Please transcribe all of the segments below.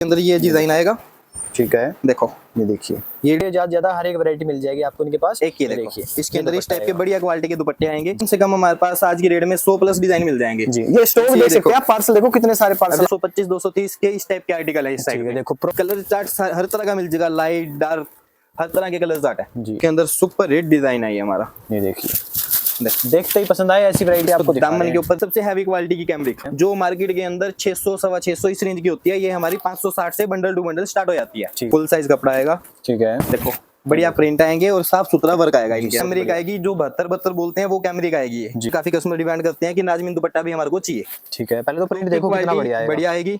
अंदर ये डिजाइन आएगा। ठीक है, देखो ये देखिए, ये ज्यादा हर एक वैरायटी मिल जाएगी आपको इनके पास। एक ये देखिए, इसके अंदर इस टाइप के बढ़िया क्वालिटी के दुपट्टे आएंगे। कम से कम हमारे पास आज की रेट में 100 प्लस डिजाइन मिल जाएंगे जी। ये स्टॉक देख सकते हैं आप, पार्सल देखो कितने सारे पार्सल, 125 230 के इस टाइप के आर्टिकल है। इस साइड में देखो कलर चार्ट हर तरह का मिल जाएगा, लाइट डार्क हर तरह के कलर चार्ट है जी। के अंदर सुपर हिट डिजाइन है ये हमारा। ये देखिए, देखते ही पसंद आए ऐसी वैरायटी आपको दिखा दामन रहे के हैं। ऊपर सबसे हैवी क्वालिटी की कैमरिक जो मार्केट के अंदर 600 सवा 600 इस रेंज की होती है, ये हमारी 560 से बंडल टू बंडल स्टार्ट हो जाती है। फुल साइज कपड़ा आएगा। ठीक है, देखो बढ़िया प्रिंट आएंगे और साफ सुथरा वर्क आएगा। इनकी कैमरिक आएगी जो 72 बोलते हैं, वो कैमरिक आएगी ये। काफी कस्टमर डिमांड करते हैं कि नाजमीन दुपट्टा भी हमारे को चाहिए। ठीक है, पहले तो प्रिंट देखो कितना बढ़िया आएगी।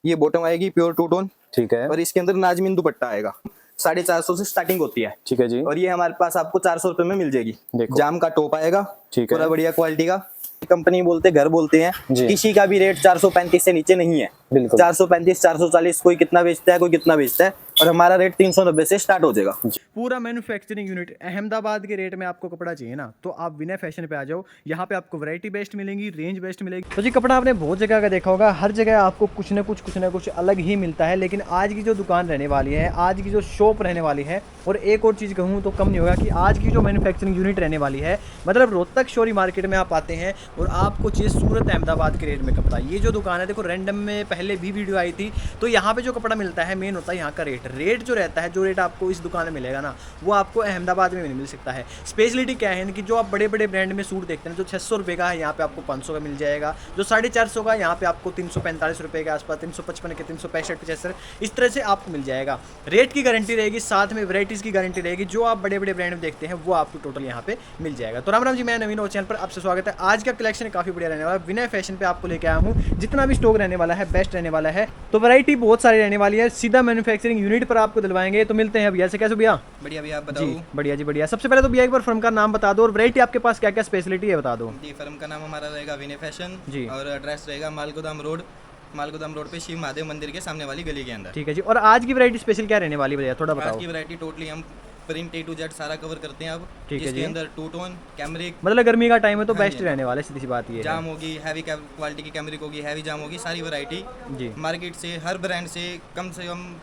ये बॉटम आएगी प्योर टू टोन। ठीक है, और इसके अंदर नाजमीन दुपट्टा आएगा। 450 से स्टार्टिंग होती है। ठीक है जी। और ये हमारे पास आपको 400 रुपए में मिल जाएगी। देखो जाम का टॉप आएगा, ठीक है, पूरा बढ़िया क्वालिटी का। कंपनी बोलते घर बोलते हैं, किसी का भी रेट 435 से नीचे नहीं है। बिल्कुल 435 440 कोई कितना बेचता है, कोई कितना बेचता है, और हमारा रेट 390 से स्टार्ट हो जाएगा। पूरा मैन्युफैक्चरिंग यूनिट अहमदाबाद के रेट में आपको कपड़ा चाहिए ना, तो आप विनय फैशन पे आ जाओ। यहाँ पे आपको वैरायटी बेस्ट मिलेंगी, रेंज बेस्ट मिलेगी। तो जी कपड़ा आपने बहुत जगह का देखा होगा, हर जगह आपको कुछ ना कुछ अलग ही मिलता है। लेकिन आज की जो दुकान रहने वाली है, आज की जो शॉप रहने वाली है, और एक और चीज़ कहूँ तो कम नहीं होगा कि आज की जो मैन्युफैक्चरिंग यूनिट रहने वाली है, मतलब रोहतक शोरी मार्केट में आप आते हैं और आपको चाहिए सूरत अहमदाबाद के रेट में कपड़ा। ये जो दुकान है देखो, रैंडम में पहले भी वीडियो आई थी, तो यहाँ पे जो कपड़ा मिलता है मेन होता है यहाँ का रेट जो रहता है, जो रेट आपको इस दुकान में मिलेगा ना, वो आपको अहमदाबाद में नहीं मिल सकता है। स्पेशलिटी क्या है कि जो आप बड़े बड़े ब्रांड में सूट देखते हैं, जो 600 रुपये का है यहाँ पे आपको 500 का मिल जाएगा, जो 450 का यहाँ पे आपको 345 रुपये के आसपास, 355 के 365 75 इस तरह से आपको मिल जाएगा। रेट की गारंटी रहेगी, साथ में वैरायटीज़ की गारंटी रहेगी। जो आप बड़े बड़े ब्रांड में देखते हैं वो आपको टोटल यहाँ पे मिल जाएगा। तो राम राम जी, मैं नवीन और चैनल पर आपसे स्वागत है। आज का कलेक्शन काफ़ी बढ़िया रहने वाला है, विनय फैशन पे आपको लेके आया हूँ। जितना भी स्टॉक रहने वाला है बेस्ट रहने वाला है, तो वैरायटी बहुत सारी रहने वाली है। सीधा मैन्युफैक्चरिंग यूनिट पर आपको दिलवाएंगे। तो मिलते हैं भैया से। कैसे भैया? बढ़िया भैया, आप बताओ। जी बढ़िया जी बढ़िया। सबसे पहले तो भैया एक बार फर्म का नाम बता दो और वैरायटी आपके पास क्या क्या स्पेशलिटी है बता दो। जी, फर्म का नाम हमारा रहेगा विनय फैशन जी, और एड्रेस रहेगा मालगोदाम रोड पे शिव महादेव मंदिर के सामने वाली गली के अंदर। ठीक है जी। और आज की वैरायटी स्पेशल क्या रहने वाली भैया, थोड़ा बताओ। आज की वैरायटी टोटली हम प्रिंट A to Z सारा कवर करते हैं अब। ठीक है इसके जी। अंदर टू टोन कैमरिक, मतलब गर्मी का टाइम है तो हाँ बेस्ट जी, रहने वाला है, सीधी सी बात ये जाम है। होगी, हैवी क्वालिटी की कैमरिक होगी, हैवी जाम होगी, सारी वैरायटी जी मार्केट से हर ब्रांड से कम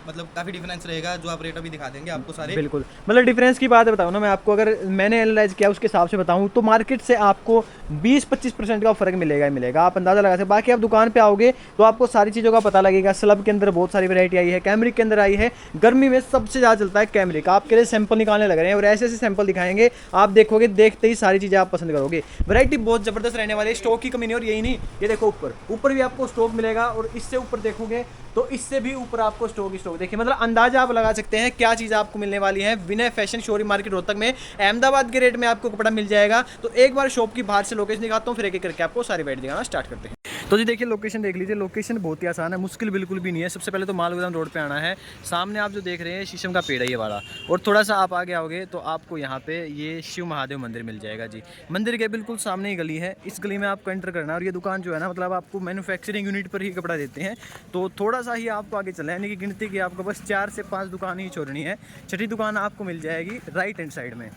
मतलब काफ़ी डिफरेंस रहेगा। जो आप रेट अभी दिखा देंगे आपको सारे। बिल्कुल, मतलब डिफरेंस की बात बताऊँ ना मैं आपको, अगर मैंने एनालाइज किया उसके हिसाब से बताऊँ तो मार्केट से आपको 20-25% का फर्क मिलेगा ही मिलेगा, आप अंदाजा लगा सकते। बाकी आप दुकान पे आओगे तो आपको सारी चीज़ों का पता लगेगा। स्लब के अंदर बहुत सारी वैरायटी आई है, कैमरिक के अंदर आई है। गर्मी में सबसे ज़्यादा चलता है कैमरिक। आपके लिए सैंपल निकालने लग रहे हैं और ऐसे ऐसे सैंपल दिखाएंगे, आप देखोगे, देखते ही सारी चीज़ें आप पसंद करोगे। वैरायटी बहुत ज़बरदस्त रहने वाली है, स्टॉक की कमी नहीं। और यही नहीं, ये देखो ऊपर भी आपको स्टॉक मिलेगा, और इससे ऊपर देखोगे तो इससे भी ऊपर आपको स्टॉक देखिए, मतलब अंदाजा आप लगा सकते हैं क्या चीज़ आपको मिलने वाली है। विनय फैशन शोरूम मार्केट रोहतक में अहमदाबाद के रेट में आपको कपड़ा मिल जाएगा। तो एक बार शॉप की बाहर से लोकेशन दिखाता हूँ, फिर एक एक करके आपको सारी वैरायटी दिखाना स्टार्ट करते हैं। तो जी देखिए, लोकेशन देख लीजिए। लोकेशन बहुत ही आसान है, मुश्किल बिल्कुल भी नहीं है। सबसे पहले तो मालगोदाम रोड पे आना है। सामने आप जो देख रहे हैं शीशम का पेड़ है ये वाला, और थोड़ा सा आप आगे आओगे तो आपको यहाँ पे ये शिव महादेव मंदिर मिल जाएगा जी। मंदिर के बिल्कुल सामने ही गली है, इस गली में आपको एंटर करना है। और ये दुकान जो है ना, मतलब आपको मैन्युफैक्चरिंग यूनिट पर ही कपड़ा देते हैं। तो थोड़ा सा ही आपको आगे चलना है, यानी कि गिनती की आपको बस 4 से 5 दुकान ही छोड़नी है। छठी दुकान आपको मिल जाएगी राइट हैंड साइड में।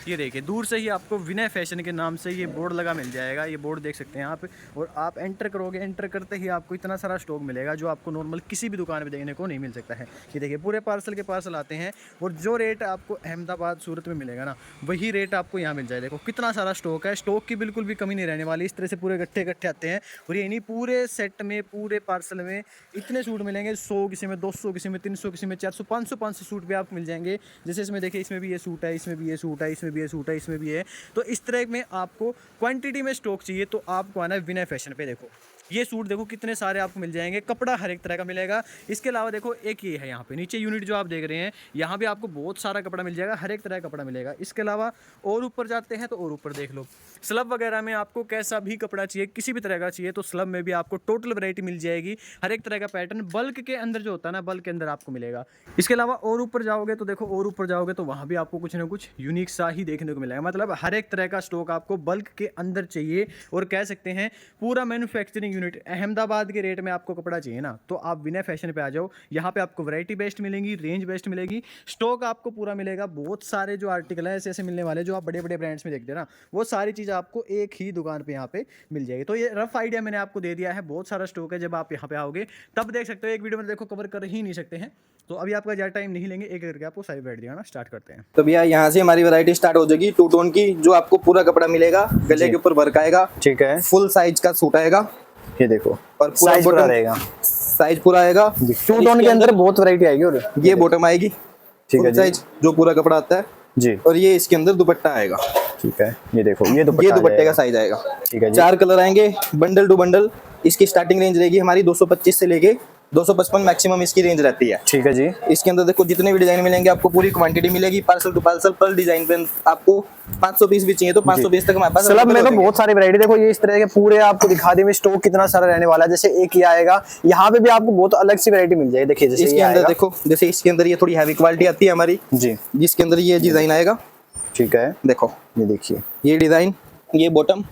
ये देखिए, दूर से ही आपको विनय फैशन के नाम से ये बोर्ड लगा मिल जाएगा। ये बोर्ड देख सकते हैं आप, और आप एंटर करोगे, एंटर करते ही आपको इतना सारा स्टॉक मिलेगा जो आपको नॉर्मल किसी भी दुकान में देखने को नहीं मिल सकता है। ये देखिए, पूरे पार्सल के पार्सल आते हैं, और जो रेट आपको अहमदाबाद सूरत में मिलेगा ना, वही रेट आपको यहाँ मिल जाए। देखो कितना सारा स्टॉक है, स्टॉक की बिल्कुल भी कमी नहीं रहने वाली। इस तरह से पूरे गट्ठे आते हैं, और ये नहीं पूरे सेट में, पूरे पार्सल में इतने सूट मिलेंगे। 100 किसी में, 200 किसी में, 300 किसी में, 400 500 सूट भी आपको मिल जाएंगे। जैसे इसमें देखिए, इसमें भी ये सूट है, इसमें भी ये सूट है, इसमें भी ये सूट है, इसमें भी है। तो इस तरह में आपको क्वांटिटी में स्टॉक चाहिए तो आपको आना है विनय फैशन पे। देखो ये सूट देखो कितने सारे आपको मिल जाएंगे, कपड़ा हर एक तरह का मिलेगा। इसके अलावा देखो एक ये है यहाँ पे नीचे यूनिट जो आप देख रहे हैं, यहाँ भी आपको बहुत सारा कपड़ा मिल जाएगा, हर एक तरह का कपड़ा मिलेगा। इसके अलावा और ऊपर जाते हैं तो और ऊपर देख लो, स्लब वगैरह में आपको कैसा भी कपड़ा चाहिए, किसी भी तरह का चाहिए, तो स्लब में भी आपको टोटल वैरायटी मिल जाएगी। हर एक तरह का पैटर्न बल्क के अंदर जो होता है ना, बल्क के अंदर आपको मिलेगा। इसके अलावा और ऊपर जाओगे तो देखो, और ऊपर जाओगे तो वहाँ भी आपको कुछ ना कुछ यूनिक सा ही देखने को मिलेगा। मतलब हर एक तरह का स्टॉक आपको बल्क के अंदर चाहिए, और कह सकते हैं पूरा मैन्युफैक्चरिंग यूनिट अहमदाबाद के रेट में आपको कपड़ा चाहिए ना, तो आप विनय फैशन पे आ जाओ। यहाँ पे आपको वैरायटी बेस्ट मिलेंगी, रेंज बेस्ट मिलेगी, स्टॉक आपको पूरा मिलेगा। बहुत सारे जो आर्टिकल है ऐसे ऐसे मिलने वाले जो आप बड़े बड़े ब्रांड्स में देखते हैं ना, वो सारी चीज़ आपको एक ही दुकान पे यहाँ पे मिल जाएगी। तो ये रफ आइडिया मैंने आपको दे दिया है। बहुत सारा स्टॉक है, जब आप यहाँ पे आओगे तब देख सकते हो। एक वीडियो में देखो कवर कर ही नहीं सकते हैं, तो अभी आपका ज़्यादा टाइम नहीं लेंगे, एक करके आपको सारी वैरायटी दिखाना स्टार्ट करते हैं। तो भैया यहाँ से हमारी वैरायटी स्टार्ट हो जाएगी 2 टोन की, जो आपको पूरा कपड़ा मिलेगा, गले के ऊपर वर्क आएगा, ठीक है, फुल साइज का सूट आएगा, ये देखो और पूरा साइज पूरा बॉटम रहेगा, साइज पूरा आएगा। 2 टोन के अंदर बहुत वैरायटी आएगी। और ये बॉटम आएगी, ठीक है फुल साइज जो पूरा कपड़ा आता है जी, और ये इसके अंदर दुपट्टा आएगा, ठीक है, ये देखो ये ये दुपट्टे का साइज आएगा। ठीक है जी। 4 कलर आएंगे बंडल टू बंडल। इसकी स्टार्टिंग रेंज रहेगी हमारी 225 से लेके 255 मैक्सिमम इसकी रेंज रहती है। ठीक है जी। इसके अंदर देखो जितने भी डिजाइन मिलेंगे आपको पूरी क्वांटिटी मिलेगी, पार्सल टू पार्सल पर डिजाइन पे। आपको 500 पीस भी चाहिए तो 500 पीस तक हमारे पास सलब में तो available बहुत सारी वैरायटी देखो, ये इस तरह के पूरे आपको दिखा दी। स्टॉक कितना सारा रहने वाला है। जैसे एक ये आएगा, यहाँ पे भी आपको बहुत अलग सी वैरायटी मिल जाएगी। देखिए जैसे इसके ये अंदर आएगा। देखो, जैसे इसके अंदर ये थोड़ी हैवी क्वालिटी आती है हमारी जी, जिसके अंदर ये डिजाइन आएगा, ठीक है, देखो ये देखिए। ये डिजाइन, ये बॉटम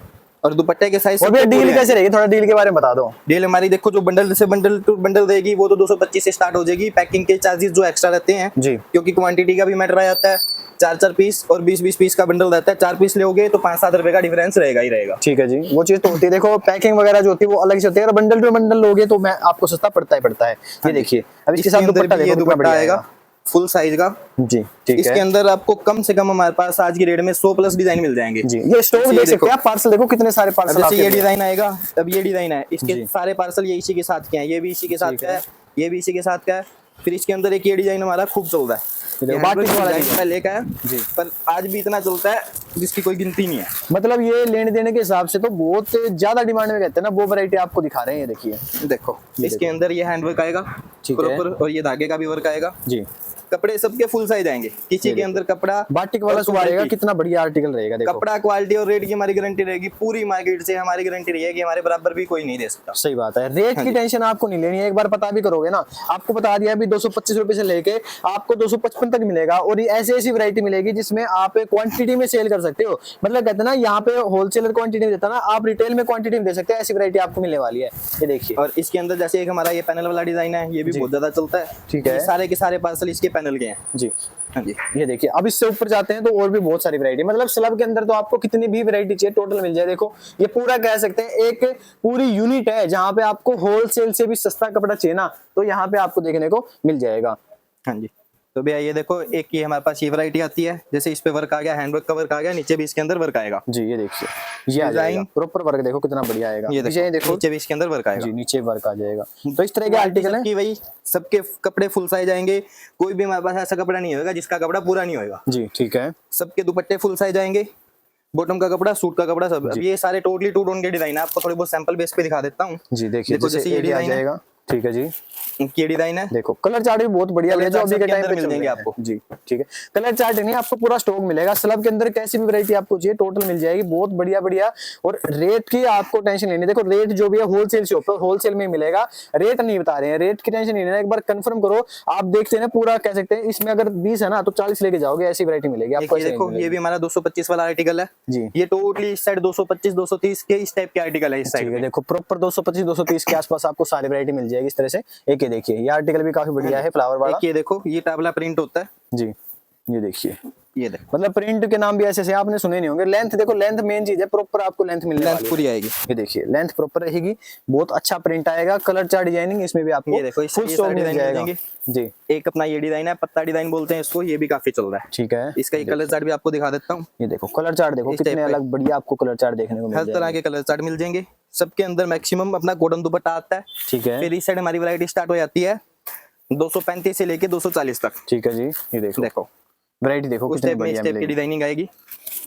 और दुपट्टे के साइज। और भैया डील कैसे रहेगी, थोड़ा डील के बारे में बता दो। डील हमारी देखो जो बंडल से बंडल टू बंडल देगी वो तो 225 से स्टार्ट हो जाएगी। पैकिंग के चार्जेस जो एक्स्ट्रा रहते हैं जी, क्योंकि क्वांटिटी का भी मैटर आ जाता है। 4 पीस और 20 पीस का बंडल रहता है। 4 पीस लोगे तो 5-7 रुपए का डिफरेंस रहेगा ही रहेगा। ठीक है जी, वो चीज तो होती है। देखो पैकिंग वगैरह जो होती है वो अलग से होती है। अगर बंडल टू बंडल लोगे तो मैं आपको सस्ता पड़ता है। ये देखिए, अब इसके साथ दुपट्टा देखो, ये कितना दुपट्टा बढ़िया आएगा फुल साइज का जी, ठीक इसके है। अंदर आपको कम से कम हमारे पास आज की रेट में 100 प्लस डिजाइन मिल जाएंगे जी, ये स्टॉक देख सकते हैं आप। पार्सल देखो कितने सारे अब पार्सल। जैसे ये डिजाइन आएगा, अब ये डिजाइन है, जी। इसके सारे पार्सल ये इसी के साथ के हैं, ये भी इसी के साथ ठीक का है, ये भी इसी के साथ का है। फिर इसके अंदर एक ये डिजाइन हमारा खूब चल रहा है, देखो, ये बाटिक वाला डिजाइन डिजाइन। पहले का है जी। पर आज भी इतना चलता है जिसकी कोई गिनती नहीं है। मतलब ये लेने देने के हिसाब से तो बहुत ज्यादा डिमांड में कहते हैं ना, वो वैरायटी आपको दिखा रहे हैं। ये देखिए, देखो इसके अंदर ये हैंड वर्क आएगा ठीक है। प्रॉपर, और ये धागे का भी वर्क आएगा। जी, कपड़े सबके फुल साइज आएंगे, किसी के अंदर कपड़ा बाटिक वाला और सूट रहेगा, quality। कितना बढ़िया आर्टिकल रहेगा। देखो कपड़ा क्वालिटी और रेट की हमारी गारंटी रहेगी। पूरी मार्केट से हमारी गारंटी रहेगी, हमारे बराबर भी कोई नहीं दे सकता। सही बात है। रेट की टेंशन आपको नहीं लेनी है। एक बार पता भी करोगे ना, आपको बता दिया अभी 225 रुपए से लेके आपको 255 तक मिलेगा। और ये ऐसी ऐसी वैरायटी मिलेगी जिसमें आप क्वांटिटी में सेल कर सकते हो। मतलब कहते हैं ना, यहाँ पे होलसेलर क्वांटिटी में देता ना, आप रिटेल में क्वांटिटी में दे सकते हैं। ऐसी वैरायटी आपको मिलने वाली है। ये देखिए, और इसके अंदर जैसे एक हमारा ये पैनल वाला डिजाइन है, ये भी बहुत ज्यादा चलता है। ठीक है। ये सारे के सारे पार्सल इसके पैनल के हैं। जी, हाँ जी, ये देखिए। अब इससे ऊपर जाते हैं तो और भी बहुत सारी वैरायटी, मतलब स्लब के अंदर तो आपको कितनी भी वैरायटी चाहिए टोटल मिल जाए। देखो ये पूरा कह सकते हैं एक पूरी यूनिट है जहां पे आपको होलसेल से भी सस्ता कपड़ा चाहिए ना, तो यहाँ पे आपको देखने को मिल जाएगा। हाँ जी। तो भैया ये देखो, एक ये हमारे पास ये वैरायटी आती है, जैसे इस पे वर्क आ गया, हैंड वर्क का वर्क आ गया, नीचे भी इसके अंदर वर्क आएगा। जी, ये देखिए, ये आ जाएगा प्रॉपर वर्क। देखो कितना बढ़िया आएगा। ये नीचे देखो, नीचे भी इसके अंदर वर्क आएगा। जी, नीचे वर्क आ जाएगा। तो इस तरह के आर्टिकल है कि भाई सबके कपड़े फुल साइज आएंगे। कोई भी हमारे पास ऐसा कपड़ा नहीं होगा जिसका कपड़ा पूरा नहीं होगा। जी, ठीक है। सबके दुपट्टे फुल साइज आएंगे, बॉटम का कपड़ा, सूट का कपड़ा, सब। अब ये सारे टोटली 2 टोन के डिजाइन है। आपको थोड़ी बहुत सैंपल बेस पे दिखा देता हूँ। जी, देखिए देखो, जैसे ये ये आ डिजाइन है, जाएगा। ठीक है जी, ये डिजाइन है। देखो कलर चार्ट भी बहुत बढ़िया कलर है, जो चार्ट अभी के सबके टाइम अंदर पे मिल जाएंगे आपको। आपको। जी, ठीक है। कलर चार्ट नहीं, आपको पूरा स्टॉक मिलेगा। स्लब के अंदर कैसी भी वैरायटी आपको चाहिए टोटल मिल जाएगी, बहुत बढ़िया बढ़िया। और रेट की आपको टेंशन लेनी। देखो रेट जो भी है होलसेल से ऊपर होलसेल में मिलेगा। रेट नहीं बता रहे हैं, रेट की टेंशन नहीं लेना। एक बार कंफर्म करो। आप देखते हैं ना, पूरा कह सकते हैं इसमें अगर 20 है ना तो 40 लेके जाओगे, ऐसी वैरायटी मिलेगी आपको। ये देखो, ये भी हमारा 225 वाला आर्टिकल है जी, ये टोटली इस साइड 225 230 के इस टाइप के आर्टिकल है। इस साइड में देखो प्रॉपर 225 230 के आसपास आपको सारी वैरायटी मिल जाएगी इस तरह से। एक ये देखिए, ये आर्टिकल भी काफी बढ़िया है, फ्लावर वाला। एक ये देखो, ये टावला प्रिंट होता है। जी, ये देखिए, ये देखो, मतलब प्रिंट के नाम भी ऐसे ऐसे आपने सुने नहीं होंगे। लेंथ देखो, लेंथ मेन चीज है, प्रॉपर आपको लेंथ मिलने वाली लेंथ है। पूरी आएगी। ये देखिए, लेंथ प्रॉपर रहेगी, बहुत अच्छा प्रिंट आएगा। कलर चार्ट डिजाइनिंग इसमें भी आपको ये देखो, फुल स्टॉक मिल डिजाइन जाएगा। देंगे। जी, एक अपना ये डिजाइन है, पत्ता डिजाइन बोलते हैं इसको, ये भी काफी चल रहा है। ठीक है। इसका ये कलर चार्ट भी आपको दिखा देता हूँ। ये देखो कलर चार्ट देखो, इस कितने टाइप पे। अलग बढ़िया आपको कलर चार्ट देखने को मिल हर जाएगा। तरह के कलर चार्ट मिल जाएंगे। सबके अंदर मैक्सिमम अपना कॉटन दुपट्टा आता है। ठीक है, फिर इस साइड हमारी वैरायटी स्टार्ट हो जाती है 235 से लेके 240 तक। ठीक है जी, ये देखो देखो वैरायटी देखो उस कितनी टाइप में इस बढ़िया टाइप की मिलेगी। डिजाइनिंग आएगी।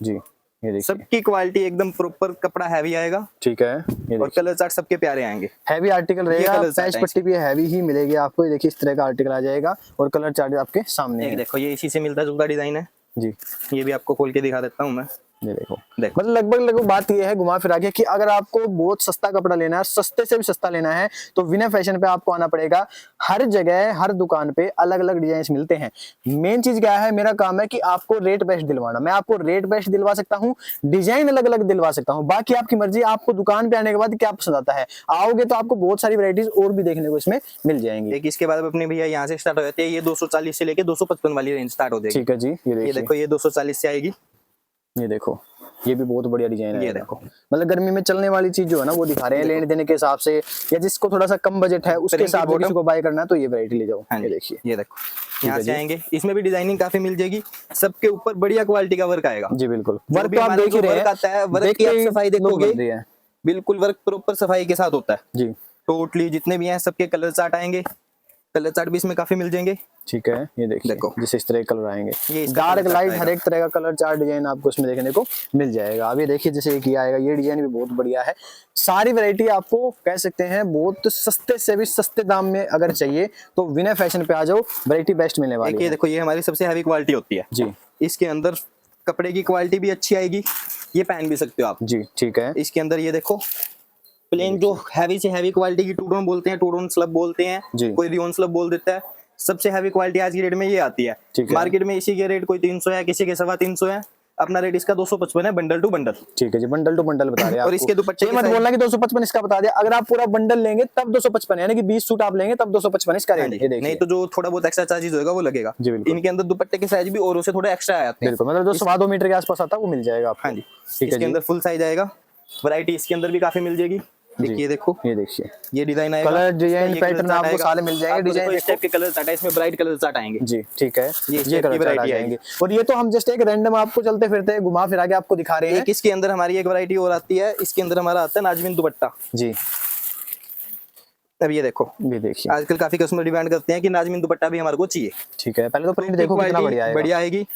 जी, ये देखिए, सबकी क्वालिटी एकदम प्रॉपर, कपड़ा हैवी आएगा ठीक है। ये और देखिए, कलर चार्ट सबके प्यारे आएंगे। हैवी आर्टिकल रहेगा। कलर चार्ट पैच है पट्टी भी हैवी ही मिलेगी आपको। ये देखिए, इस तरह का आर्टिकल आ जाएगा और कलर चार्ट आपके सामने एक है। देखो, ये इसी से मिलता जुलता डिजाइन है। जी, ये भी आपको खोल के दिखा देता हूँ मैं। ये देखो देखो। मतलब लगभग बात ये है घुमा फिरा के कि अगर आपको बहुत सस्ता कपड़ा लेना है, सस्ते से भी सस्ता लेना है, तो विनय फैशन पे आपको आना पड़ेगा। हर जगह हर दुकान पे अलग अलग डिजाइन मिलते हैं। मेन चीज क्या है, मेरा काम है कि आपको रेट बेस्ट दिलवाना। मैं आपको रेट बेस्ट दिलवा सकता हूँ, डिजाइन अलग अलग दिलवा सकता हूँ, बाकी आपकी मर्जी। आपको दुकान पे आने के बाद क्या पसंद आता है, आओगे तो आपको बहुत सारी वैरायटीज और भी देखने को इसमें मिल जाएंगी। एक इसके बाद अपने भैया यहाँ से स्टार्ट हो जाती है, ये 240 से लेके 255 वाली रेंज स्टार्ट हो जाएगी। ठीक है जी, ये देखो ये 240 से आएगी। ये देखो ये भी बहुत बढ़िया डिजाइन है। ये देखो मतलब गर्मी में चलने वाली चीज जो है ना वो दिखा रहे हैं लेने देने के हिसाब से, या जिसको थोड़ा सा कम बजट है उसके हिसाब से किसी को बाय करना है तो ये वैरायटी ले जाओ। ये देखिए, ये देखो यहाँ से आएंगे, इसमें भी डिजाइनिंग काफी मिल जाएगी। सबके ऊपर बढ़िया क्वालिटी का वर्क आएगा जी बिल्कुल। जो वर्क भी तो आप हमारा देख ही जो रहे वर्क आता है, हैं, वर्क की आप सफाई देखोगे, है बिल्कुल वर्क प्रॉपर सफाई के साथ होता है जी। टोटली। जितने भी हैं सबके कलर चार्ट आएंगे, कलर चार्ट भी इसमें काफी मिल जाएंगे। ठीक है, ये देखिए देखो। जिस इस तरह के कलर आएंगे, ये इसका डार्क colour लाइट chart हर एक तरह का कलर चार्ट डिजाइन आपको इसमें देखने को मिल जाएगा। अब ये देखिए जैसे एक ये आएगा, ये डिजाइन भी बहुत बढ़िया है। सारी वैरायटी आपको कह सकते हैं बहुत सस्ते से भी सस्ते दाम में अगर चाहिए तो विनय फैशन पे आ जाओ, वैरायटी बेस्ट मिलने वाली देखिए है। देखो ये हमारी सबसे हैवी क्वालिटी होती है जी इसके अंदर कपड़े की क्वालिटी भी अच्छी आएगी, ये पहन भी सकते हो आप जी। ठीक है, इसके अंदर। ये देखो प्लेन जो हैवी से हैवी क्वालिटी की टू टोन बोलते हैं, टू टोन स्लब बोलते हैं, जी। कोई रियोन स्लब बोल देता है। सबसे हैवी क्वालिटी आज की रेट में ये आती है। ठीक है। मार्केट में इसी के रेट कोई 300 है, किसी के 325 है, अपना रेट इसका 255 है बंडल टू बंडल। ठीक है जी, बंडल टू बंडल बता रहे हैं और इसके दुपट्टे मत बोलना कि 255 इसका बता दिया। अगर आप पूरा बंडल लेंगे तब 255, यानी कि 20 सूट आप लेंगे तब 255 इसका रेट। ये देखिए, नहीं तो जो थोड़ा बहुत एक्स्ट्रा चार्जेस होगा वो लगेगा। जी बिल्कुल। इनके अंदर दुपट्टे के साइज भी औरों से थोड़े एक्स्ट्रा आ जाते हैं। बिल्कुल, मतलब जो 2.25 मीटर के आसपास आता है वो मिल जाएगा आपको। हाँ जी, ठीक है इसके जी। अंदर फुल साइज आएगा। वैरायटी इसके अंदर भी काफी मिल जाएगी। देखिए देखो, ये देखिए ये डिजाइन आएगा, कलर डिजाइन ये पैटर्न colour chart आपको आएगा। सारे मिल जाएंगे। आपको डिजाइन देखो इस टाइप के कलर चार्ट है, इसमें ब्राइट कलर चार्ट आएंगे जी। ठीक है, ये ये कलर चार्ट आ variety जाएंगे। और ये तो हम जस्ट एक रैंडम आपको चलते फिरते घुमा फिरा के आपको दिखा रहे हैं। एक इसके अंदर हमारी एक वैरायटी और आती है, इसके अंदर हमारा आता है नाजमीन दुपट्टा जी। अब ये देखो, ये देखिए, आजकल काफी कस्टमर डिमांड करते हैं कि नाजमीन दुपट्टा भी हमारे को चाहिए। ठीक है, पहले तो प्रिंट देखो कितना बढ़िया है। बढ़िया आएगी।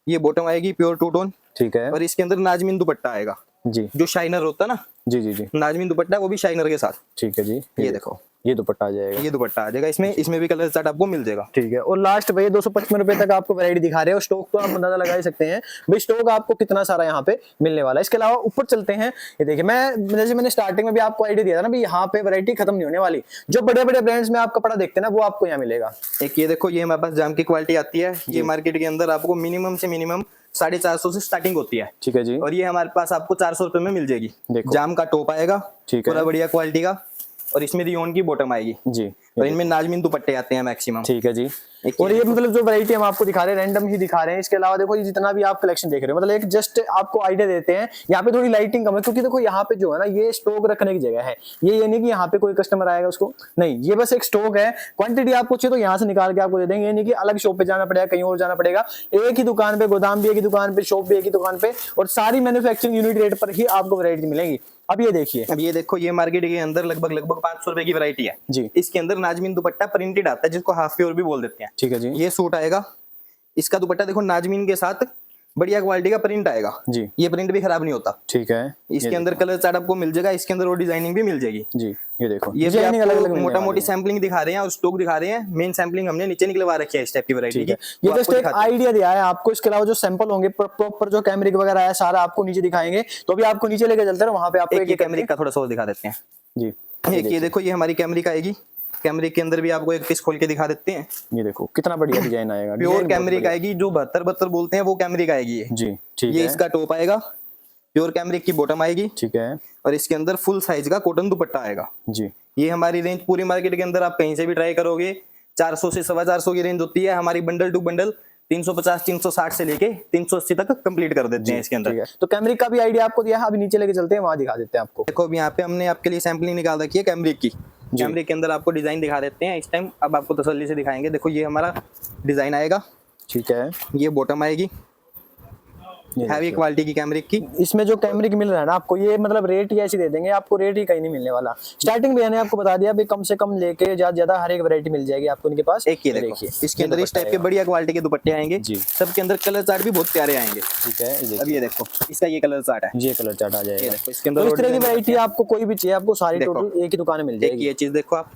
ये बॉटम आएगी प्योर टू टोन, ठीक है और इसके अंदर नाजमीन दुपट्टा आएगा जी। जो शाइनर होता है ना, जी जी जी। नाजमीन दुपट्टा वो भी शाइनर के साथ। ठीक है जी, ये देखो ये दुपट्टा आ जाएगा। ये दुपट्टा आ जाएगा, इसमें भी कलर चार्ट आपको मिल जाएगा। ठीक है, और लास्ट भैया 255 रुपए तक आपको वैरायटी दिखा रहे हो। स्टॉक तो आप अंदाजा लगा ही सकते हैं भाई, स्टॉक आपको कितना सारा यहाँ पे मिलने वाला है। इसके अलावा ऊपर चलते हैं। ये देखिए, मैं जैसे मैंने स्टार्टिंग में भी आपको आइडिया दिया था ना, यहाँ पे वैरायटी खत्म नहीं होने वाली। जो बड़े बड़े ब्रांड्स में आप कपड़ा देखते हैं ना वो आपको यहाँ मिलेगा। एक ये देखो, ये हमारे पास जाम की क्वालिटी आती है। ये मार्केट के अंदर आपको मिनिमम से मिनिमम 450 से स्टार्टिंग होती है, ठीक है जी। और ये हमारे पास आपको 400 रुपए में मिल जाएगी। देखो। जाम का टॉप आएगा, ठीक है। पूरा बढ़िया क्वालिटी का, और इसमें रियोन की बॉटम आएगी जी। और इनमें नाजमीन दुपट्टे आते हैं मैक्सिमम। ठीक है जी। एक और ये मतलब जो वैरायटी हम आपको दिखा रहे हैं रैंडम ही दिखा रहे हैं। इसके अलावा देखो ये जितना भी आप कलेक्शन देख रहे हो, मतलब एक जस्ट आपको आइडिया देते हैं। यहाँ पे थोड़ी लाइटिंग कम है क्योंकि देखो यहाँ पे जो है ना ये स्टॉक रखने की जगह है। ये नहीं कि यहाँ पे कोई कस्टमर आएगा उसको, नहीं, ये बस एक स्टॉक है। क्वांटिटी आपको चाहिए तो यहाँ से निकाल के आपको दे देंगे। ये नहीं कि अलग शॉप पे जाना पड़ेगा, कहीं और जाना पड़ेगा। एक ही दुकान पे गोदाम भी एक ही दुकान पे, शॉप भी एक ही दुकान पे, और सारी मैन्युफैक्चरिंग यूनिट रेट पर ही आपको वैरायटी मिलेगी। अब ये देखिए, अब ये देखो, ये मार्केट के अंदर लगभग 500 रुपए की वैरायटी है जी। इसके अंदर नाजमीन दुपट्टा प्रिंटेड आता है, जिसको हाफ प्योर भी बोल देते हैं। ठीक है जी। ये सूट आएगा, इसका दुपट्टा देखो नाजमीन के साथ बढ़िया क्वालिटी का प्रिंट आएगा जी। ये प्रिंट भी खराब नहीं होता। ठीक है, इसके अंदर कलर चार्ट आपको मिल जाएगा, इसके अंदर और डिजाइनिंग भी मिल जाएगी जी। ये देखो, ये भी डिजाइनिंग अलग अलग मोटा मोटी सैम्पलिंग दिखा रहे हैं और स्टॉक दिखा रहे हैं। मेन सैम्पलिंग हमने नीचे निकलवा रखी है इस टाइप की वैरायटी की। ये जस्ट एक आइडिया दिया है आपको। इसके अलावा जो सैंपल होंगे प्रॉपर जो कैमरिक वगैरह है सारा आपको नीचे दिखाएंगे। तो भी आपको नीचे लेके चलते हैं, वहां पे आपको एक कैमरिक का थोड़ा सा और दिखा देते हैं जी। एक ये देखो, ये हमारी कैमरिक आएगी। कैमरिक के अंदर भी आपको एक पीस खोल के दिखा देते हैं। ये देखो कितना बढ़िया डिजाइन आएगा। प्योर कैमरिक आएगी, जो 72 बोलते हैं वो कैमरिक आएगी ये। जी। ठीक ये है, इसका टॉप आएगा, प्योर कैमरिक की बॉटम आएगी, ठीक है और इसके अंदर फुल साइज का कॉटन दुपट्टा आएगा। जी। ये हमारी रेंज पूरी मार्केट के अंदर आप कहीं से भी ट्राई करोगे 400 से 425 की रेंज होती है। हमारी बंडल टू बंडल 350 360 से लेके 380 तक कंप्लीट कर देते हैं इसके अंदर। ठीक है, तो कैमरिक का भी आइडिया आपको दिया है। अभी नीचे लेके चलते हैं, वहां दिखा देते हैं आपको। देखो अभी यहाँ पे हमने आपके लिए सैम्पलिंग निकाल रखी है कैमरिक की। कैमरिक के अंदर आपको डिजाइन दिखा देते हैं इस टाइम। अब आपको तसल्ली से दिखाएंगे। देखो ये हमारा डिजाइन आएगा, ठीक है। ये बॉटम आएगी, हैवी क्वालिटी की कैमरिक की। इसमें जो कैमरिक मिल रहा है ना आपको, ये मतलब रेट ही ऐसी दे देंगे आपको, रेट ही कहीं नहीं मिलने वाला। स्टार्टिंग भी मैंने आपको बता दिया भाई, कम से कम लेके ज्यादा हर एक वैरायटी मिल जाएगी आपको इनके पास। एक ये देखिए, इसके अंदर इस टाइप के बढ़िया क्वालिटी के दुपट्टे आएंगे जी। सबके अंदर कलर चार्ट भी बहुत प्यारे आएंगे। ठीक है, अब ये देखो, इसका ये कलर चार्ट है, ये कलर चार्ट आ ये जाएगा। देखो इसके तो अंदर इस तरह की वैरायटी आपको कोई भी चाहिए, आपको सारी देखो। टोटल एक ही दुकान में मिल एक जाएगी। ये चीज देखो आप,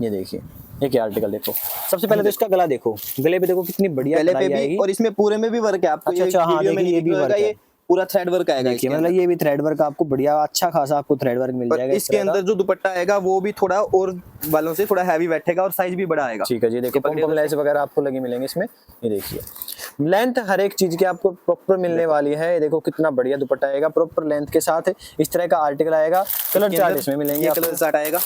ये देखिए, एक ये आर्टिकल देखो, सबसे पहले तो इसका गला देखो, गले पे देखो कितनी बढ़िया गले पे कढ़ाई भी आएगी। और इसमें पूरे में भी वर्क है आपको। अच्छा, अच्छा, हाँ, वीडियो में देखिए, ये भी नहीं वर्क दिखेगा, है। ये पूरा थ्रेड वर्क आएगा देखिए इसके मतलब ये भी थ्रेड वर्क आपको बढ़िया अच्छा खासा आपको थ्रेड वर्क मिल और जाएगा इसके अंदर जो दुपट्टा आएगा वो भी थोड़ा और वालों से थोड़ा हैवी बैठेगा और साइज भी बड़ा आएगा। ठीक है जी, देखो पॉम लेस वगैरह आपको लगे मिलेंगे इसमें। ये देखिए लेंथ हर एक चीज की आपको प्रॉपर मिलने वाली है। ये देखो कितना बढ़िया दुपट्टा आएगा प्रॉपर लेंथ के साथ है। इस तरह का आर्टिकल आएगा। कलर चार्ट इसमें मिलेंगे ये आपको। कलर चार्ट आएगा।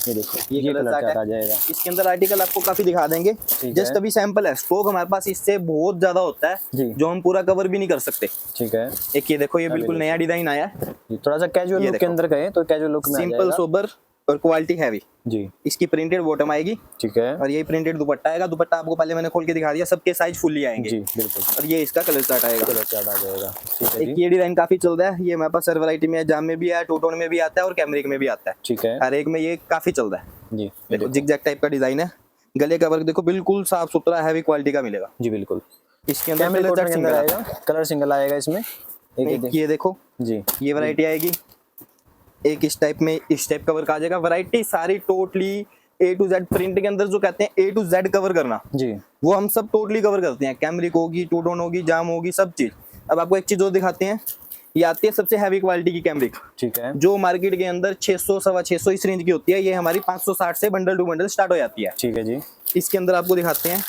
ये देखो ये कलर चार्ट आ है। जाएगा। इसके अंदर आर्टिकल आपको काफी दिखा देंगे। है। जस्ट अभी सैंपल है, स्टॉक हमारे पास इससे बहुत ज्यादा होता है जी। जो हम पूरा कवर भी नहीं कर सकते। ठीक है, एक ये देखो, ये बिल्कुल नया डिजाइन आया है, ये थोड़ा सा कैजुअल ये लुक के देखो। अंदर गए तो कैजुअल लुक में आ सिंपल जाएगा। सोबर और क्वालिटी हैवी। जी इसकी प्रिंटेड बॉटम आएगी ठीक है। और ये प्रिंटेड दुपट्टा आएगा। दुपट्टा आपको पहले मैंने खोल के दिखा दिया, सबके साइज फुल्ली आएंगे। जी बिल्कुल, और ये इसका कलर चार्ट आएगा। कलर चार्ट आ जाएगा। ठीक है एक जी, ये डिजाइन काफी चल रहा है, ये हमारे पास हर वैरायटी में है, जाम में भी है, टू टोन में भी आता है और कैमरिक में भी आता है। ठीक है हर एक में ये काफी चल रहा है। जी, देखो जिग-जैग टाइप का डिजाइन है। गले का वर्क देखो बिल्कुल साफ सुथरा हैवी क्वालिटी का मिलेगा। जी बिल्कुल। इसके अंदर कैमरिक कलर कॉटन चार्ट के अंदर सिंगल आएगा, कलर सिंगल आएगा इसमें। एक ये देखो, जी, ये वैरायटी आएगी। एक इस टाइप में इस टाइप का वर्क आ जाएगा। वैरायटी सारी totally A to Z print के अंदर जो कहते हैं A to Z कवर करना, जी वो हम सब टोटली कवर करते हैं। कैमरिक होगी, टू टोन होगी, जाम होगी, सब चीज। अब आपको एक चीज और दिखाते हैं। ये आती है सबसे हैवी क्वालिटी की कैमरिक, ठीक है। जो मार्केट के अंदर 600 सवा 600 इस रेंज की होती है। ये हमारी 560 से बंडल टू बंडल स्टार्ट हो जाती है। ठीक है जी, इसके अंदर आपको दिखाते हैं।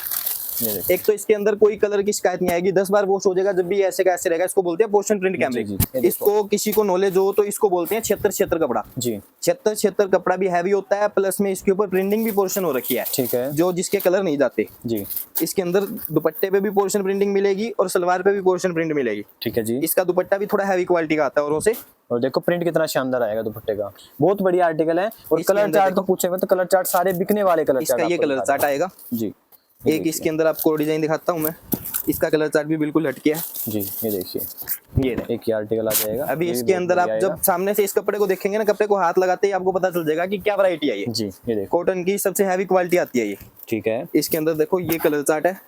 ये देखिए। एक तो इसके अंदर कोई कलर की शिकायत नहीं आएगी, 10 बार वॉश हो जाएगा जब भी ऐसे का ऐसे रहेगा। इसको बोलते हैं पोर्शन प्रिंट जी, ये कैमरिक। देखो। इसको किसी को नॉलेज हो तो इसको बोलते हैं 76 कपड़ा। जी 76 कपड़ा भी हैवी होता है, प्लस में इसके ऊपर प्रिंटिंग भी पोर्शन हो रखी है, ठीक है जो जिसके कलर नहीं जाते। जी, इसके अंदर दुपट्टे पे भी पोर्शन प्रिंटिंग मिलेगी और सलवार पे भी पोर्शन प्रिंट मिलेगी। ठीक है जी। इसका दुपट्टा भी थोड़ा हैवी क्वालिटी का आता है औरों से। और देखो प्रिंट कितना शानदार आएगा दुपट्टे का, बहुत बढ़िया आर्टिकल है। और इसके कलर अंदर चार्ट तो देखो। पूछे तो कलर चार्ट सारे बिकने वाले कलर चार्ट इसका ये कलर चार्ट आएगा। जी, एक इसके अंदर आपको डिजाइन दिखाता हूँ मैं। इसका कलर चार्ट भी बिल्कुल हटके है। जी, ये देखिए ये देखो। एक ही आर्टिकल आ जाएगा। अभी ये भी इसके बहुत अंदर आप बढ़िया जब आएगा। सामने से इस कपड़े को देखेंगे ना, कपड़े को हाथ लगाते ही आपको पता चल जाएगा कि क्या वैरायटी है ये। जी, ये देखो। कॉटन की सबसे हैवी क्वालिटी आती है ये। ठीक है, इसके अंदर देखो ये कलर चार्ट है।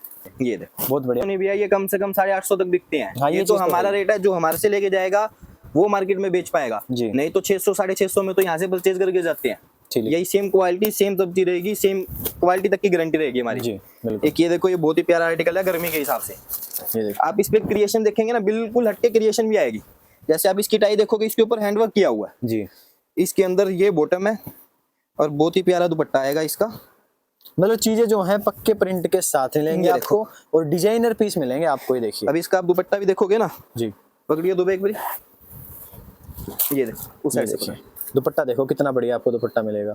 ये देखो बहुत बढ़िया। नहीं भैया, ये कम से कम 850 तक बिकते हैं। हाँ, ये ये तो चीज़ तो हमारा है। रेट है, जो हमारे से लेके जाएगा वो मार्केट में बेच पाएगा। जी। नहीं तो 600 650 में तो यहाँ से परचेज करके जाते हैं। ठीक है यही सेम क्वालिटी सेम सब्जी रहेगी, सेम क्वालिटी तक की गारंटी रहेगी हमारी। जी बिल्कुल। एक ये देखो, ये बहुत ही प्यारा आर्टिकल है गर्मी के हिसाब से। ये देखो, आप इस पे क्रिएशन देखेंगे ना, बिल्कुल हटके क्रिएशन भी आएगी। जैसे आप इसकी टाई देखोगे, इसके ऊपर हैंडवर्क किया हुआ है। जी इसके अंदर ये बॉटम है और बहुत ही प्यारा दुपट्टा आएगा इसका। मतलब चीजें जो हैं पक्के प्रिंट के साथ मिलेंगे ये आपको और डिजाइनर पीस मिलेंगे आपको। ये देखिए अब इसका आप दुपट्टा भी देखोगे ना, जी, पकड़िए दुबे एक बारी। ये देखो उस ये साइड से देखिए पकड़ो। दुपट्टा देखो कितना बढ़िया आपको दुपट्टा मिलेगा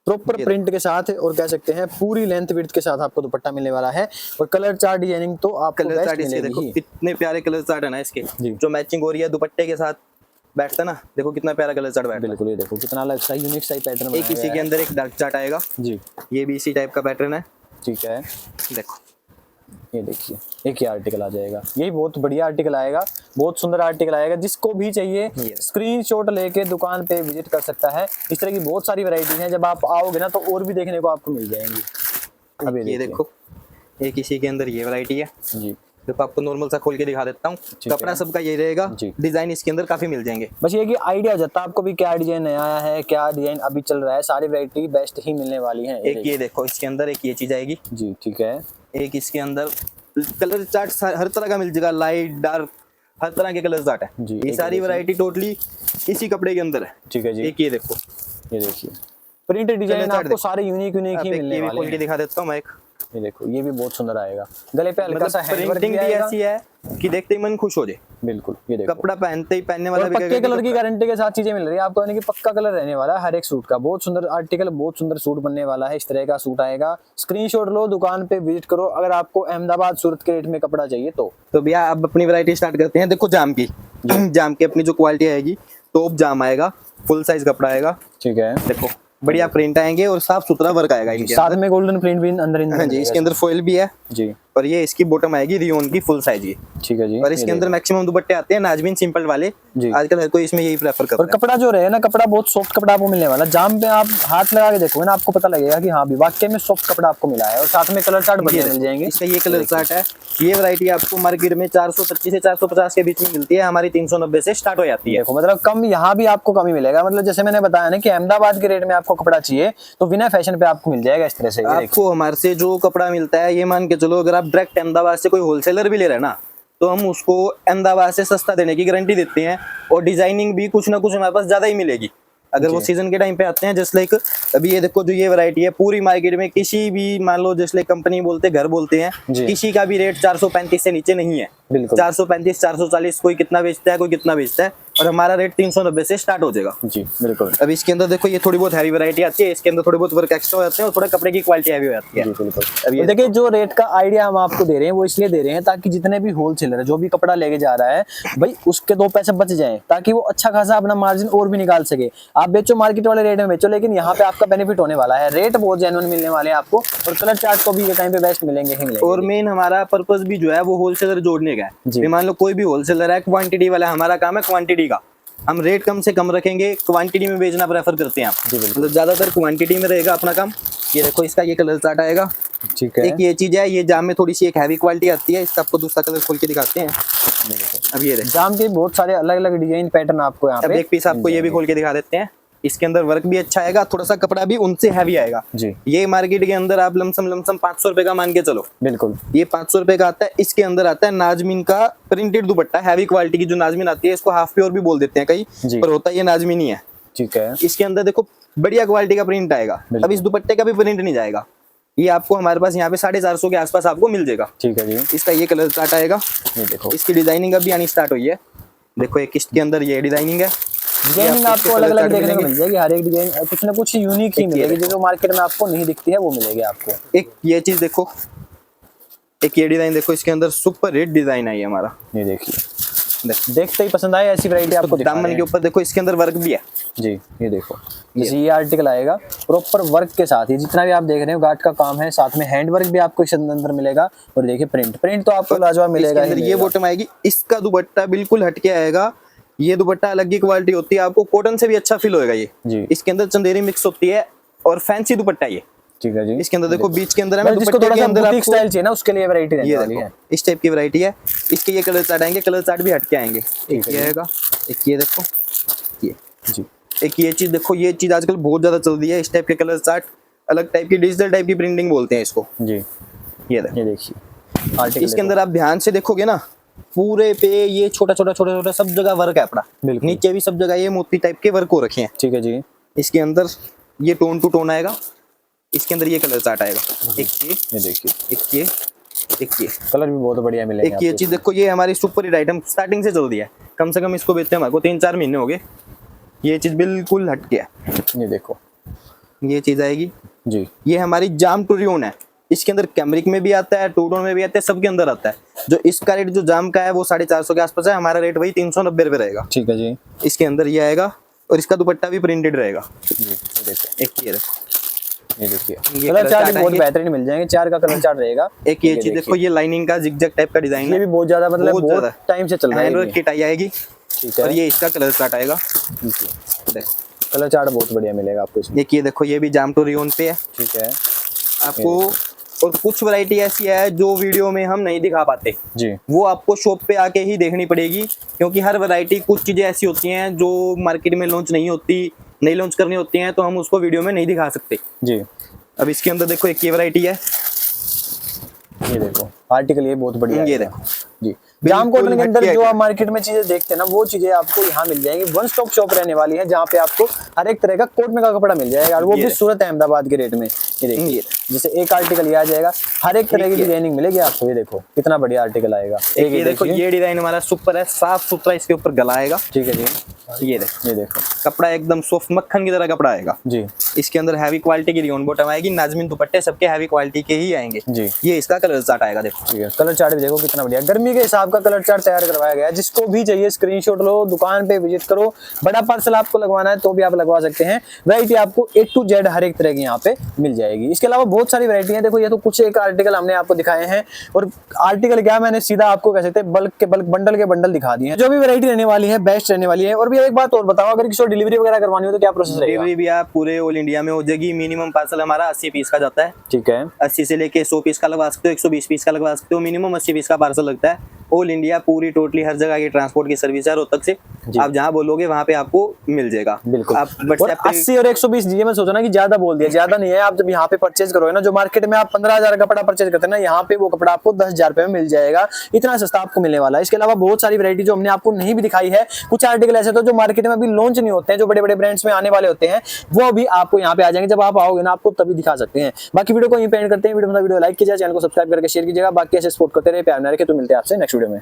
प्रॉपर ये प्रिंट के साथ और कह सकते हैं पूरी लेंथ विड्थ के साथ आपको दुपट्टा मिलने वाला है। और कलर चार्ट डिजाइनिंग तो आपको कलर बेस्ट चार्ट इसके देखो, मिलेगी। इतने प्यारे कलर चार्ट है ना इसके, जी। जो मैचिंग हो रही है दुपट्टे के साथ बैठता है ना। देखो कितना प्यारा कलर चार्ट बैठता बिल्कुल, ये देखो कितना अलग सा यूनिक सा पैटर्न है। एक इसी के अंदर एक डार्क चार्ट आएगा। जी, ये भी इसी टाइप का पैटर्न है। ठीक है। देखो ये देखिए एक ही आर्टिकल आ जाएगा। यही बहुत बढ़िया आर्टिकल आएगा, बहुत सुंदर आर्टिकल आएगा। जिसको भी चाहिए ये। स्क्रीनशॉट लेके दुकान पे विजिट कर सकता है। इस तरह की बहुत सारी वैरायटी हैं, जब आप आओगे ना तो और भी देखने को आपको मिल जाएंगी। अब ये देखिए। देखो, एक इसी के अंदर ये वैरायटी है। जी, देखो आपको नॉर्मल सा खोल के दिखा देता हूँ। ठीक कपड़ा है। सबका ये रहेगा, जी। डिजाइन इसके अंदर काफी मिल जाएंगे। बस ये कि आइडिया हो जाता है आपको भी क्या डिजाइन नया आया है, क्या डिजाइन अभी चल रहा है। सारी वैरायटी बेस्ट ही मिलने वाली है। एक ये देखो, इसके अंदर एक ये चीज आएगी। जी, ठीक है। एक इसके अंदर कलर चार्ट हर तरह का मिल जाएगा, लाइट डार्क हर तरह के कलर चार्ट है। जी, ये एक सारी देखिए। वैरायटी टोटली इसी कपड़े के अंदर है। ठीक है जी, एक ये देखो, ये देखिए प्रिंट डिजाइन चार्ट आपको देखो। सारे यूनिक यूनिक आप ही एक मिलने ये भी वाले खोल के हैं। दिखा देता हूँ मैं एक। ये देखो ये भी बहुत सुंदर आएगा। गले पे हल्का मतलब सा हैंडवर्क प्रिंटिंग भी भी आएगा। ऐसी है कि देखते ही मन खुश हो जाए। बिल्कुल, ये देखो कपड़ा पहनते ही पहनने वाला और भी पक्के कहेगा कि कलर की कपड़ा- गारंटी के साथ चीजें मिल रही है आपको, यानी कि पक्का कलर रहने वाला है हर एक सूट का। बहुत सुंदर आर्टिकल, बहुत सुंदर सूट बनने वाला है। इस तरह का सूट आएगा। स्क्रीनशॉट लो, दुकान पे विजिट करो। अगर आपको अहमदाबाद सूरत के रेट में कपड़ा चाहिए तो भैया अब अपनी वैरायटी स्टार्ट करते हैं। देखो जाम की जाम की अपनी जो क्वालिटी आएगी, टॉप जाम आएगा, फुल साइज कपड़ा आएगा। ठीक है। देखो बढ़िया प्रिंट आएंगे और साफ सुथरा वर्क आएगा इनके साथ अंदर। में गोल्डन प्रिंट भी अंदर हाँ जी, इसके अंदर फॉइल भी है। जी, और ये इसकी बॉटम आएगी रियोन की फुल साइज की। ठीक है जी। और इसके अंदर मैक्सिमम दुपट्टे आते हैं नाजमीन सिंपल वाले, जी। आजकल हर कोई इसमें यही प्रेफर और करता है। कपड़ा जो रहे ना, कपड़ा बहुत सॉफ्ट कपड़ा आपको मिलने वाला है। जाम पे आप हाथ लगा के देखोगे ना, आपको पता लगेगा कि हाँ भी वाकई में सॉफ्ट कपड़ा आपको मिला है। और साथ में कलर चार्ट बढ़िया मिल जाएंगे। इसका ये कलर चार्ट है। ये वैरायटी आपको मार्केट में 425 से 450 के बीच में मिलती है, हमारी 390 से स्टार्ट हो जाती है। देखो मतलब कम, यहाँ भी आपको कम ही मिलेगा। मतलब जैसे मैंने बताया ना कि अहमदाबाद के रेट में आपको कपड़ा चाहिए तो विनय फैशन पे आपको मिल जाएगा इस तरह से। ये देखो आपको हमारे से जो कपड़ा मिलता है, ये मान के चलो अगर आप डायरेक्ट अहमदाबाद से कोई होलसेलर भी ले रहे हैं ना, तो हम उसको अहमदाबाद से सस्ता देने की गारंटी देते हैं। और डिजाइनिंग भी कुछ ना कुछ हमारे पास ज्यादा ही मिलेगी अगर वो सीजन के टाइम पे आते हैं। जस्ट लाइक अभी ये देखो, जो ये वैरायटी है पूरी मार्केट में किसी भी, मान लो जस्ट लाइक कंपनी बोलते घर बोलते हैं, जी। किसी का भी रेट 435 से नीचे नहीं है। बिल्कुल। 435 440 कोई कितना बेचता है, कोई कितना बेचता है, और हमारा रेट 390 से स्टार्ट हो जाएगा। जी बिल्कुल। अब इसके अंदर देखो ये थोड़ी बहुत हैवी वैरायटी आती है, इसके अंदर थोड़ी बहुत वर्क एक्स्ट्रा हो जाते हैं और थोड़ा कपड़े की क्वालिटी हैवी हो जाती है। जी बिल्कुल। अब ये और देखिए जो रेट का आइडिया हम आपको दे रहे हैं वो इसलिए दे रहे हैं ताकि जितने भी होलसेलर है जो भी कपड़ा लेके जा रहा है भाई उसके 2 पैसे बच जाएं, ताकि वो अच्छा खासा अपना मार्जिन और भी निकाल सके। आप बेचो मार्केट वाले रेट में बेचो, लेकिन यहाँ पे आपका बेनिफिट होने वाला है। रेट बहुत जेन्युइन मिलने वाले हैं आपको, और कलर चार्ट को भी ये टाइम पे बेस्ट मिलेंगे ही मिलेंगे। और मेन हमारा पर्पस भी जो है वो होलसेलर जोड़ने का जी। है। मान लो कोई भी होलसेलर है, क्वांटिटी वाला, हमारा काम है क्वांटिटी का। हम रेट कम से कम रखेंगे, क्वांटिटी में बेचना प्रेफर करते हैं हम। जी बिल्कुल। मतलब ज्यादातर क्वांटिटी में रहेगा अपना काम। ये देखो इसका ये कलर चार्ट आएगा। ठीक है। एक ये चीज है, ये जाम में थोड़ी सी एक हैवी क्वालिटी आती है। इसका आपको दूसरा कलर खोल के दिखाते हैं। अब ये देखो, जाम के बहुत सारे अलग अलग डिजाइन पैटर्न आपको यहाँ अब पे एक पीस आपको ये भी खोल के दिखा देते हैं। इसके अंदर वर्क भी अच्छा आएगा, थोड़ा सा कपड़ा भी उनसे हैवी आएगा। जी ये मार्केट के अंदर आप लमसम 500 रुपए का मान के चलो, बिल्कुल। ये 500 रुपए का आता है। इसके अंदर आता है नाजमीन का प्रिंटेड दुपट्टा, हैवी क्वालिटी की जो नाजमीन आती है, इसको हाफ प्योर भी बोल देते हैं कई, जी। पर होता है ये नाजमीन ही है। ठीक है। इसके अंदर देखो बढ़िया क्वालिटी का प्रिंट आएगा। अब इस दुपट्टे का भी प्रिंट नहीं जाएगा, ये आपको हमारे पास यहाँ पे 450 के आसपास आपको मिल जाएगा। ठीक है जी। इसका ये कलर चार्ट आएगा। ये देखो इसकी डिजाइनिंग अभी आनी स्टार्ट हुई है। देखो एक इसके अंदर ये डिजाइनिंग है। डिजाइनिंग ये आपको colour अलग अलग chart देखने को मिलेंगे। मिल जाएगी। हर एक डिजाइन कुछ ना कुछ यूनिक ही एक ये मिलेगी, देखो। जो मार्केट में आपको नहीं दिखती है वो मिलेगी आपको। एक ये चीज देखो, एक ये डिजाइन देखो, इसके अंदर सुपर हिट डिजाइन आई है हमारा। ये देखिए, देखो, देखते ही पसंद आए ऐसी वैरायटी आपको दिखा दामन रहे के हैं। ऊपर देखो इसके अंदर वर्क भी है। जी ये देखो, जैसे ये आर्टिकल आएगा प्रॉपर वर्क के साथ ही, जितना भी आप देख रहे हो गार्ड का काम है, साथ में हैंड वर्क भी आपको इसके अंदर मिलेगा। और देखिए प्रिंट तो आपको लाजवाब इसके मिलेगा ही अंदर ये मिलेगा। बॉटम आएगी। इसका दुपट्टा बिल्कुल हटके आएगा। ये दुपट्टा अलग ही क्वालिटी होती है, आपको कॉटन से भी अच्छा फील होएगा ये। जी। इसके अंदर चंदेरी मिक्स होती है और फैंसी दुपट्टा ये। ठीक है जी। इसके अंदर देखो बीच के अंदर है ना, मतलब जिसको दुपट्टे थोड़ा के सा अंदर बुटीक आपको स्टाइल चाहिए ना, उसके लिए वैरायटी रहने ये वाली है। देखो इस टाइप की वैरायटी है। इसके ये कलर चार्ट आएंगे, कलर चार्ट भी हटके आएंगे। एक ये आएगा, एक ये देखो, ये जी एक ये चीज देखो, ये चीज आजकल बहुत ज्यादा चल रही है। इस टाइप के कलर चार्ट, अलग टाइप की डिजिटल टाइप की प्रिंटिंग बोलते हैं इसको। जी ये देखो, ये देखिए आर्टिकल इसके अंदर आप ध्यान से देखोगे ना, पूरे पे ये छोटा छोटा सब जगह वर्क है अपना। बिल्कुल। नीचे भी सब जगह ये मोती टाइप के वर्क हो रखे हैं। ठीक है जी। इसके अंदर ये टोन टू टोन आएगा। इसके अंदर ये कलर चार्ट आएगा। एक ये देखिए एक ये कलर भी बहुत बढ़िया मिलेंगे एक ये आपको। चीज देखो, ये हमारी सुपर हिट आइटम स्टार्टिंग से चल रही है। कम से कम इसको बेचते हमारे को 3-4 महीने हो गए। ये चीज बिल्कुल हट गया। ये देखो ये चीज आएगी, जी ये हमारी जाम टू रियोन है। इसके अंदर कैमरिक में भी आता है, टू टोन में भी आता है, सबके अंदर आता है। जो इसका रेट जो जाम का है वो 450 के आसपास है, हमारा रेट वही 390 रुपये रहेगा। ठीक है जी। इसके अंदर ये आएगा और इसका दुपट्टा भी प्रिंटेड रहेगा। जी ये देखो, एक ये देखो, ये देखिए ये कलर colour चार्ट chart बहुत आएंगे। बेहतरीन मिल जाएंगे। 4 का कलर चार्ट रहेगा। एक ये चीज देखो, ये लाइनिंग का जिगजैग टाइप का डिजाइन ये है। भी बहुत ज्यादा मतलब बहुत बहुत ज्यादा। टाइम से चल रहा है हैंड ये वर्क भी। की टाई आएगी ठीक है। और ये इसका कलर चार्ट आएगा। जी देखो, कलर चार्ट बहुत बढ़िया मिलेगा आपको इसमें। एक ये देखो, ये भी जाम टू रियोन पे है ठीक है आपको। और कुछ वैरायटी ऐसी है जो वीडियो में हम नहीं दिखा पाते, जी। वो आपको शॉप पे आके ही देखनी पड़ेगी। क्योंकि हर वैरायटी, कुछ चीजें ऐसी होती हैं जो मार्केट में लॉन्च नहीं होती, नहीं लॉन्च करनी होती हैं, तो हम उसको वीडियो में नहीं दिखा सकते। जी अब इसके अंदर देखो एक ये वैरायटी है। ये देखो आर्टिकल ये बहुत बढ़िया ये है। देखो, जी जाम बिल्कुल कॉटन के अंदर हटके जो आइटम। आप मार्केट में चीजें देखते हैं ना, वो चीजें आपको यहाँ मिल जाएंगी। वन स्टॉप शॉप रहने वाली है, जहाँ पे आपको हर एक तरह का कोट में का कपड़ा मिल जाएगा, और वो ये भी देखो। सूरत अहमदाबाद के रेट में। ये देखिए ये जैसे एक आर्टिकल ये आ जाएगा, हर एक तरह की ये। डिजाइनिंग मिलेगी आपको। ये देखो कितना बढ़िया आर्टिकल आएगा। एक ये देखो, ये डिजाइन हमारा सुपर है, साफ सुथरा इसके ऊपर गला आएगा। ठीक है जी। ये देखो, ये देखो कपड़ा एकदम सॉफ्ट मक्खन की तरह कपड़ा आएगा। जी इसके अंदर हैवी क्वालिटी की रियोन बॉटम आएगी। नाजमीन दुपट्टे सबके हैवी क्वालिटी के ही आएंगे। जी ये इसका कलर चार्ट आएगा। देखो, ठीक है, कलर चार्ट भी देखो कितना बढ़िया। गर्मी के हिसाब आपका कलर चार्ट तैयार करवाया गया है। जिसको भी चाहिए स्क्रीनशॉट लो, दुकान पे विजिट करो। बड़ा पार्सल आपको लगवाना है तो भी आप लगवा सकते हैं। वैरायटी आपको A to Z हर एक तरह की यहाँ पे मिल जाएगी। इसके अलावा बहुत सारी वैरायटी है। देखो ये तो कुछ एक आर्टिकल हमने आपको दिखाए हैं, और आर्टिकल क्या मैंने सीधा आपको कह सकते हैं बल्क के बल्क, बंडल के बंडल दिखा दिए हैं। जो भी वैरायटी रहने वाली है बेस्ट रहने वाली है। और भी एक बात और बताओ, अगर किसी को डिलीवरी वगैरह करवानी हो तो क्या प्रोसेस रहेगा? डिलीवरी भी आप पूरे ऑल इंडिया में हो जाएगी। मिनिमम पार्सल हमारा 80 पीस का जाता है। ठीक है, 80 से लेके 100 पीस का लगवा सकते हो, 120 पीस का लगवा सकते हो, मिनिमम 80 पीस का पार्सल लगता है। ऑल इंडिया पूरी टोटली हर जगह की ट्रांसपोर्ट की सर्विस है रोहतक से। आप जहाँ बोलोगे वहाँ पे आपको मिल जाएगा। बिल्कुल। आप और व्हाट्सएप पे 80 और 120 ये मैं सोचा ना कि ज्यादा बोल दिया, ज्यादा नहीं है। आप जब यहाँ पे परचेज करोगे ना, जो मार्केट में आप 15,000 का कपड़ा परचेज करते हैं ना, यहाँ पे वो कपड़ा आपको 10,000 रुपए में मिल जाएगा। इतना सस्ता आपको मिलने वाला है। इसके अलावा बहुत सारी वैरायटी जो हमने आपको नहीं भी दिखाई है, कुछ आर्टिकल ऐसे तो जो मार्केट में अभी लॉन्च नहीं होते हैं, जो बड़े बड़े ब्रांड्स में आने वाले होते हैं, वो भी आपको यहाँ पे आ जाएंगे। जब आप आओगे ना आपको तभी दिखा सकते हैं। बाकी वीडियो को यहीं पे एंड करते हैं। वीडियो लाइक कीजिए, चैनल को सब्सक्राइब करके शेयर कीजिएगा। बाकी ऐसे सपोर्ट करते रहे, प्यार में रखे। तो मिलते हैं आपसे नेक्स्ट वीडियो में।